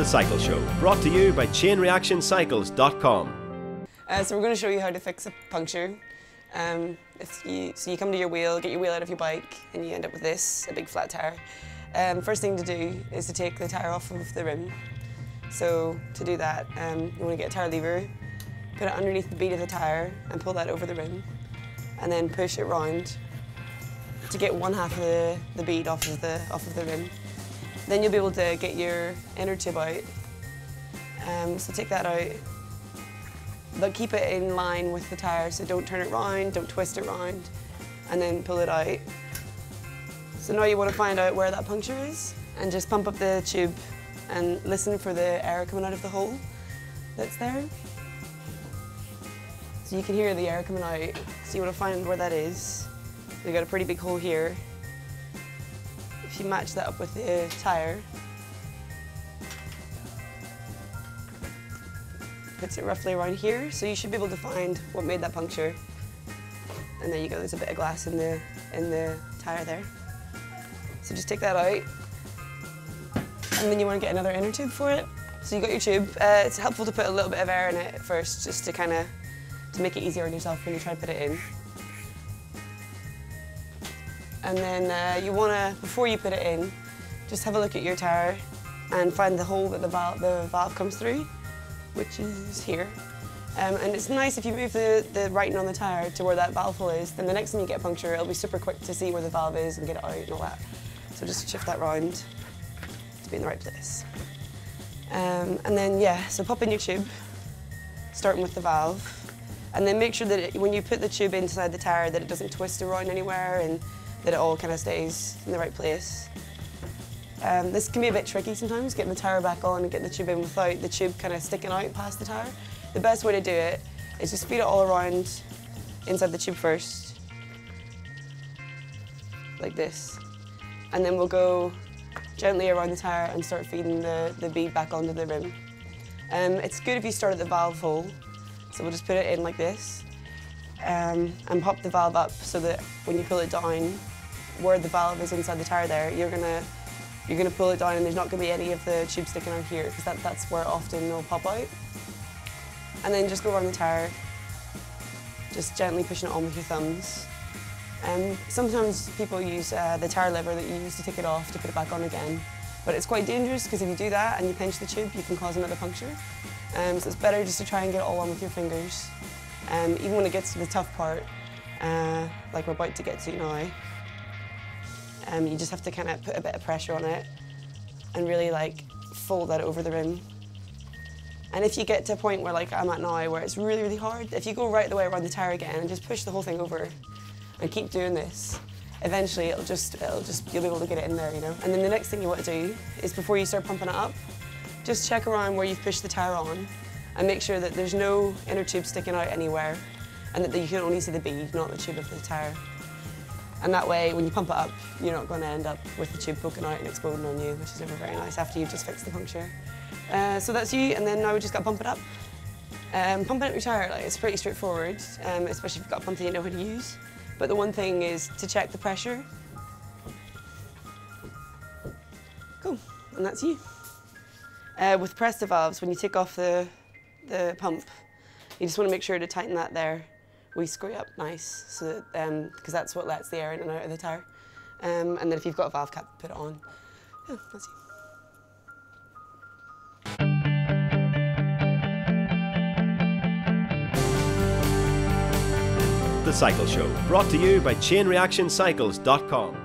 The Cycle Show, brought to you by chainreactioncycles.com. So we're going to show you how to fix a puncture. So you come to your wheel, get your wheel out of your bike, and you end up with this, a big flat tire. First thing to do is to take the tire off of the rim. So to do that, you want to get a tire lever, put it underneath the bead of the tire and pull that over the rim, and then push it round to get one half of the bead off of the rim. Then you'll be able to get your inner tube out. So take that out, but keep it in line with the tire, so don't turn it round, don't twist it round, and then pull it out. So now you want to find out where that puncture is, and just pump up the tube and listen for the air coming out of the hole that's there. So you can hear the air coming out, so you want to find where that is. You've got a pretty big hole here. If you match that up with the tire, puts it roughly around here, so you should be able to find what made that puncture. And there you go, there's a bit of glass in the tire there. So just take that out, and then you want to get another inner tube for it. So you got your tube. It's helpful to put a little bit of air in it first, just to make it easier on yourself when you try to put it in. And then you want to, before you put it in, just have a look at your tire and find the hole that the valve comes through, which is here. And it's nice if you move the writing on the tire to where that valve hole is, then the next time you get a puncture, it'll be super quick to see where the valve is and get it out and all that. So just shift that round to be in the right place. And then, so pop in your tube, starting with the valve, and then make sure that when you put the tube inside the tire that it doesn't twist around anywhere and that it all kind of stays in the right place. This can be a bit tricky sometimes, getting the tire back on and getting the tube in without the tube kind of sticking out past the tire. The best way to do it is just feed it all around inside the tube first, like this. And then we'll go gently around the tire and start feeding the bead back onto the rim. It's good if you start at the valve hole, so we'll just put it in like this and pop the valve up so that when you pull it down, where the valve is inside the tire there, you're gonna pull it down and there's not gonna be any of the tube sticking out here, because that's where often it'll pop out. And then just go around the tire, just gently pushing it on with your thumbs. Sometimes people use the tire lever that you use to take it off to put it back on again, but it's quite dangerous because if you do that and you pinch the tube, you can cause another puncture. So it's better just to try and get it all on with your fingers. Even when it gets to the tough part, like we're about to get to now, you just have to kind of put a bit of pressure on it and really fold that over the rim. And if you get to a point where I'm at now, where it's really, really hard, if you go right the way around the tire again and just push the whole thing over and keep doing this, eventually you'll be able to get it in there, you know. And then the next thing you want to do is, before you start pumping it up, just check around where you've pushed the tire on and make sure that there's no inner tube sticking out anywhere and that you can only see the bead, not the tube of the tire. And that way, when you pump it up, you're not going to end up with the tube poking out and exploding on you, which is never very nice after you've just fixed the puncture. So that's you, and then now we just got to pump it up. Pumping up your tire, it's pretty straightforward, especially if you've got a pump that you know how to use. But the one thing is to check the pressure. Cool, and that's you. With pressed valves, when you take off the pump, you just want to make sure to tighten that there. We screw up nice, so that, because that's what lets the air in and out of the tire. And then if you've got a valve cap, put it on. Yeah, that's you. The Cycle Show, brought to you by chainreactioncycles.com.